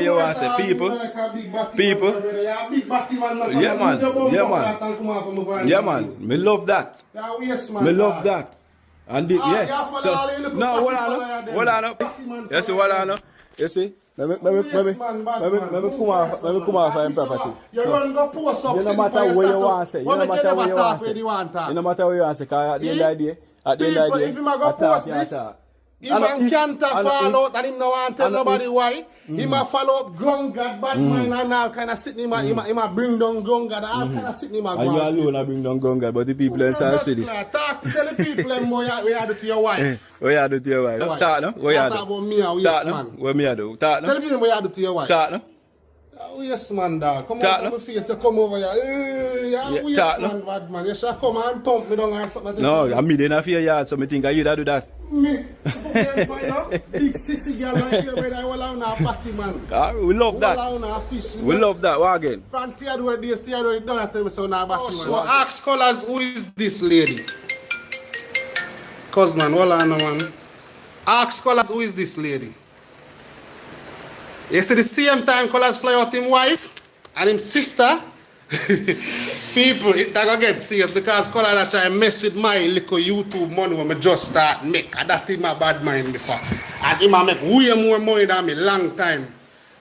you want to say, people. Yeah, man. Yeah, man. Me love that. Me love that. And yeah. So, no, hold on. You see, hold on. You see? Let me come off and property. You run go post up. No matter what you want to say. No matter what you want to say. No matter what you want to say. Because at the end of the day, if you go post this, if man can't fall out and him no want to tell nobody why, he might follow up Groung, bad mind and all kind of sitting, he might bring down Groung, all kind of sitting. And you alone bring down Groung, but the people inside see this. Talk, tell the people what you do to your wife. What you do to your wife? Talk no? What you do? Talk about me and yes man. What me do? Talk no? Tell the people what you do to your wife. Talk no? Oh yes man dog, come on my face, you come over here. Yes man, bad man, you should come and thump me down or something. No, I mean, they not fear yard, so I think you do that. Me? Big sissy girl like you, brother, I will have a party man. We love that. We love that, what again? From Theodore days, Theodore don't tell me so now back to so ask Colaz, who is this lady? Cause man, hold on man. Ask Colaz, who is this lady? You see the same time Colaz fly out him wife and him sister. People, it gonna get serious because Colaz try to mess with my little YouTube money when I just start make. And that is my bad mind before. And he make way more money than me long time.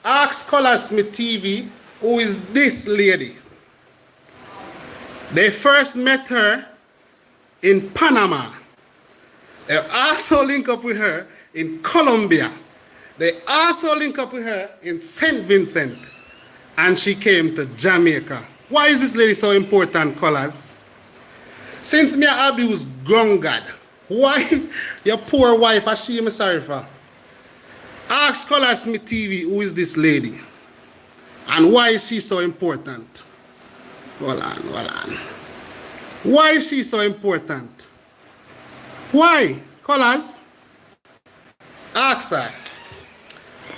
Ask Colaz me TV, who is this lady? They first met her in Panama. They also link up with her in Colombia. They also link up with her in St. Vincent. And she came to Jamaica. Why is this lady so important, Colaz? Since me abuse Groung, why your poor wife, as she me sorry for? Ask Colaz me TV, who is this lady? And why is she so important? Hold on. Why is she so important? Why? Colaz? Ask her.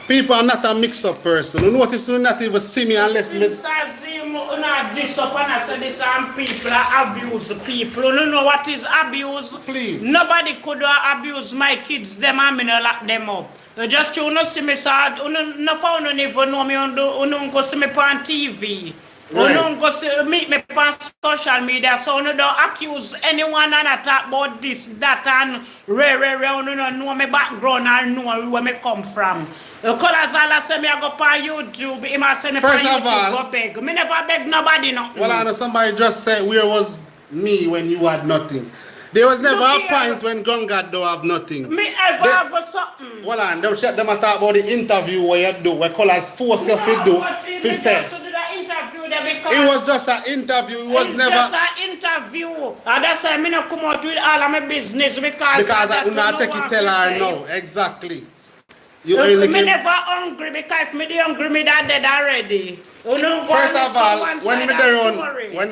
People are not a mix-up person. You notice you not even see me unless me... Since I see you not this up and I say this and people abuse people. You know what is abuse? Please. Nobody could abuse my kids, them and me not lock them up. Just you not see me so no phone even know me you don't go see me on TV. Right. You don't go see meet me on social media, so you don't accuse anyone and talk about this, that and you don't know my background and know where me come from. Colaz all say me I go on YouTube, he must say me First on of YouTube all, go beg. Me never beg nobody nothing. Well, I know somebody just said, where was me when you had nothing? There was never a point when Groung don't have nothing. Me ever have something. Well, and them talk about the interview where you do, where Colaz force you to do, to say. It was just an interview. It was never just an interview. And that's why I not come out with all of my business because I do not take it tell her no. Exactly. Me never hungry because if me hungry, me that dead already. First of all,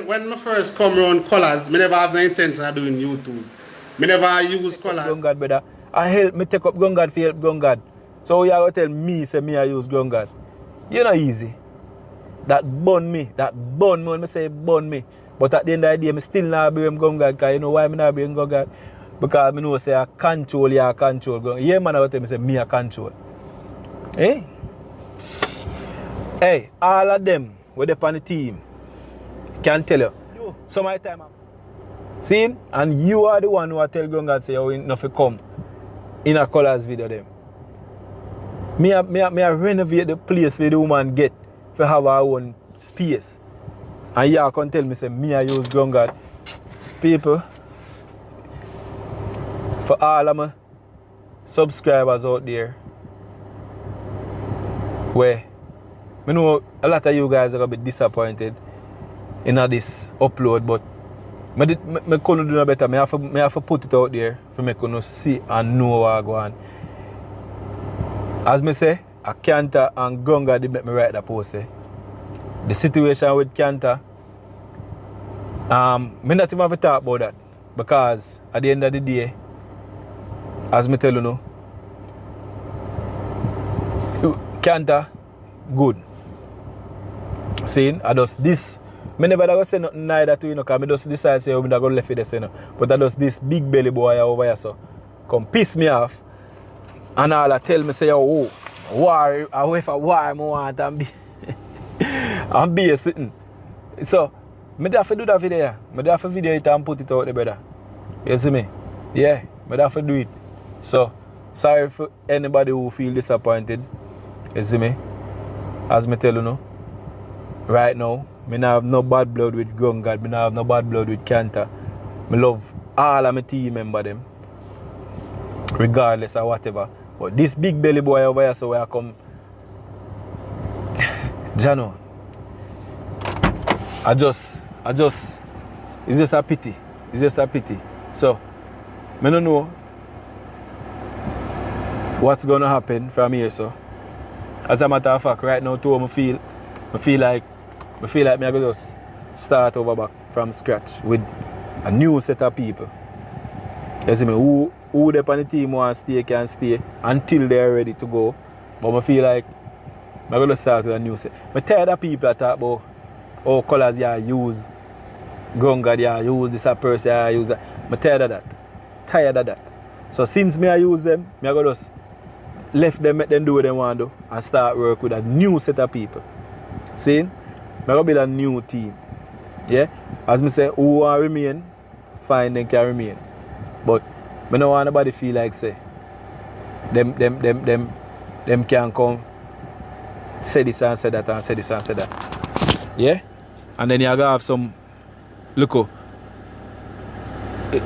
when me first come around Colaz, me never have the intention of doing YouTube. Me never use Colaz. Groung, brother. I help me take up Groung for help Groung. So you have to tell me, say me I use Groung. You know easy. That burn me when I say burn me. But at the end of the day, I still not blame Groung because you know why I not blame Groung? Because I know say I control Groung. Yeah man, I tell me say me I control. Eh? Hey, all of them with up on the team can tell you. Some of the time see? And you are the one who tell Groung say you enough to come in a Colaz video them. Me renovate the place where the woman get for have our own space. And you can tell me say me I use Groung. People, for all of my subscribers out there, where I know a lot of you guys are going to be disappointed in this upload, but I couldn't do no better. I have to put it out there for me to see and know what going on. As I say, Kanta and Groung did make me write that post. The situation with Kanta, I not even have to talk about that because at the end of the day, as I tell you now, Kanta good. Saying I just this. I never go say nothing neither to you, because I just decide to say I'm not going to left it this, But I just this big belly boy over here, so come piss me off. And all I tell me say, oh, war, I wait for war I want and be and be sitting. So I have to do that video. I have to video it and put it out there, brother. You see me? Yeah, I have to do it. So sorry for anybody who feel disappointed. You see me? As me tell you now, right now, I have no bad blood with Groung, I have no bad blood with Kanta. I love all of my team member them, regardless of whatever. But this big belly boy over here, so where I come, Jano, it's just a pity. It's just a pity. So, I don't know what's gonna happen from here, so. As a matter of fact, right now too, I feel like I gonna just start over back from scratch with a new set of people. You see me? Who they on the team want to stay can stay until they're ready to go. But I feel like I'm gonna start with a new set. I'm tired of people that talk about Colaz use, Groung use, this a person use that. I'm tired of that. Tired of that. So since I use them, I'm gonna just left them, make them do what they want to do and start work with a new set of people. See? I'm going to build a new team. Yeah? As I say, who want to remain, fine, they can remain. But I don't want nobody feel like say, them can come, say this and say that and say this and say that. Yeah? And then you're going to have some, look,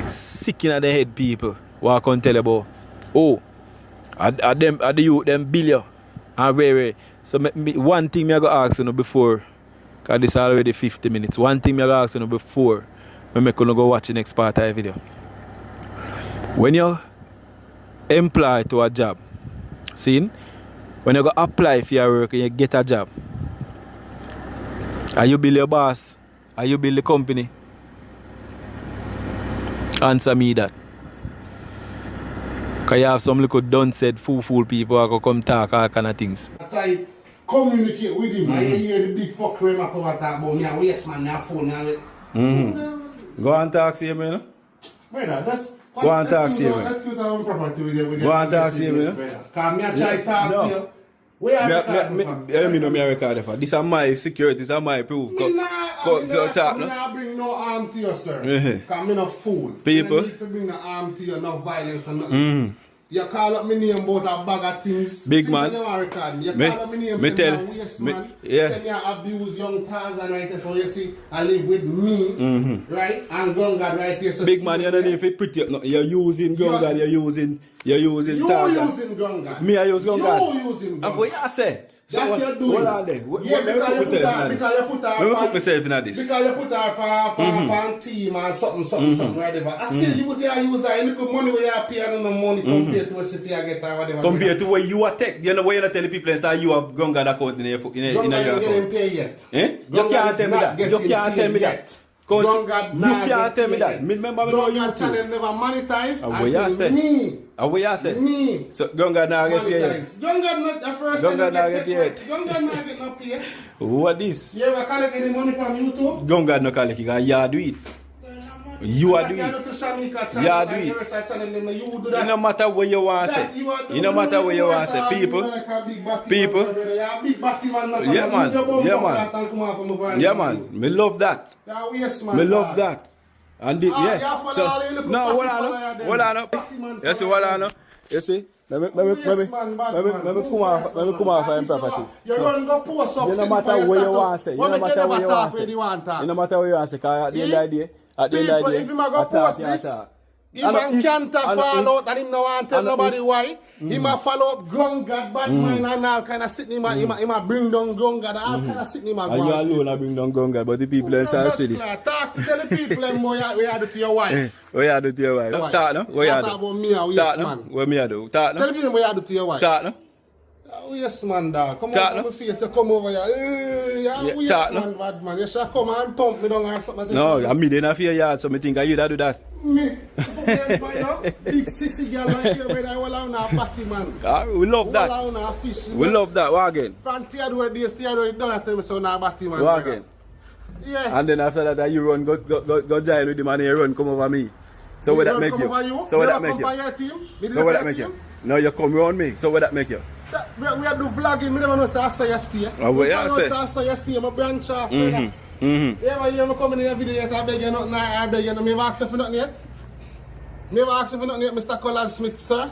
sick in the head people who are going to tell you about, oh, the youth, them billion. And where. So one thing I got ask you before, because this is already 50 minutes. One thing I got ask you before, when I go watch the next part of the video. When you employ to a job, see, when you go apply for your work and you get a job, are you build your boss? Are you build the company? Answer me that. Because you have some little done said fool people who come talk all kind of things. I communicate with him. I hear the big fuck when I come and talk about me. I waste man, I phone. Go and talk to him, you know? Brother, go and talk to him. Let's go to our property with you. Go and talk to him, you know? Because I try to talk to you. Where are you? Let me record it for. This is my security, this is my proof. I'm not bring no arm to you, sir. Because I'm not a fool. People. I need to bring the arm to you, no violence and nothing. You call up my name about a bag of things. Big man. You call up my name, say me a waste man. Yeah. Say me a abuse young Tarzan right there. So you see, I live with me, right? And Groung right here. So big man, you don't need to pretty up. No, you're using Groung, you're using Tarzan. You're using Groung. Me, I use Groung. You're using Groung. And what you say? That you're doing. Hold on there. Yeah, because you put her this. Because you put her on team and something, whatever. I still use her. Any good money where you pay and no money compared to what if you get her, whatever. Compared to where you are tech, you know where you're not telling people and say you have Groung account in your account. Groung ain't getting paid yet. You can't tell me that. You can't tell me that. You can't tell me that. Remember me know you channel never monetize until me. What you say? Me. So Groung not get paid. Groung not the first Groung channel not get get paid. Groung not get no paid. What this? You ever collect any money from YouTube? Groung no collect. You do it. You are doing it. You do it. It no matter where you want to say. It no matter where you want to say. People. Yeah man. Yeah man. Yeah man. Me love that. Me love that. And yeah. So no, hold on. You see, hold on. You see. Let me come off and property. You run go post up. You no matter where you want to say. You no matter where you want to say. You no matter where you want to say. Because at the end of the day. People, if him a go post this, he man can't follow out and him no want tell nobody why. He ma follow up Groung, bad mind and all kind of sitting. He ma bring down Groung, all kind of sitting. He ma go. And you alone a bring down Groung, but the people inside see this. Talk to the people what you do to your wife. What you do to your wife? Talk no. What you do? Talk about me and yes man. What me do? Talk no. Tell people what you do to your wife. Talk no. Yes man dog. Come on my face, you come over here. Yes man bad man. You should come and thump me down or something. No, I mean they not fear yard, so me think you do that. Me? Big sissy girl like you, brother. I will have a party man. We love that. We love that. What again? From Theodore days, Theodore don't tell me so now party man. What again? Yeah. And then after that you run, go join with him and you run, come over me. So what that make you? So what that make you? So what that make you? No, you come around me. So what that make you? We do vlogging, we never know say I saw you stay. Oh, what you say? I saw you stay, my branch off. Mhm. Mhm. Yeah, but you ever come in your video yet, I beg you nothing, I beg you nothing. Me ever ask you for nothing yet? Me ever ask you for nothing yet, Mr. Colaz Smith, sir?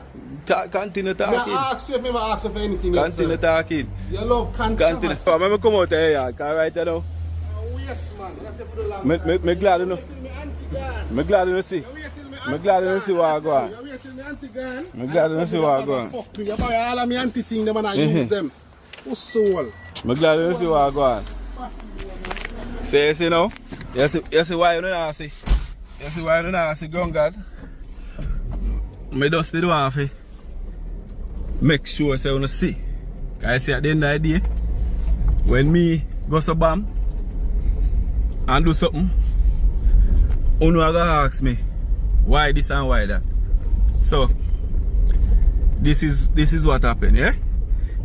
Continue Me talking. ask you if me ever ask you for anything yet, Continue sir. talking. You love Continue. controversy. So, I'm come out here, yeah. Cause right now, Oh, yes, man. That's for the long me glad you know. Wait till me auntie gone. Me glad you see. You wait till me Me auntie glad you gone. see what I go on. You wait till me auntie gone. Me glad you see what I go on. Fuck you. You buy all of me auntie thing them and I use them. Who's soul? Me glad you see what I go on. Say, you see now? You see why you don't know see? You see why you don't know see Groung God? Me just do one for make sure say you see. Cause I see at the end of the day, when me go so bam and do something, you know gonna ask me why this and why that. So this is what happened, yeah?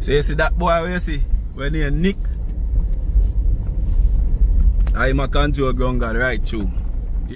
So you see that boy you see when he Nick, I'm a control Groung God right through.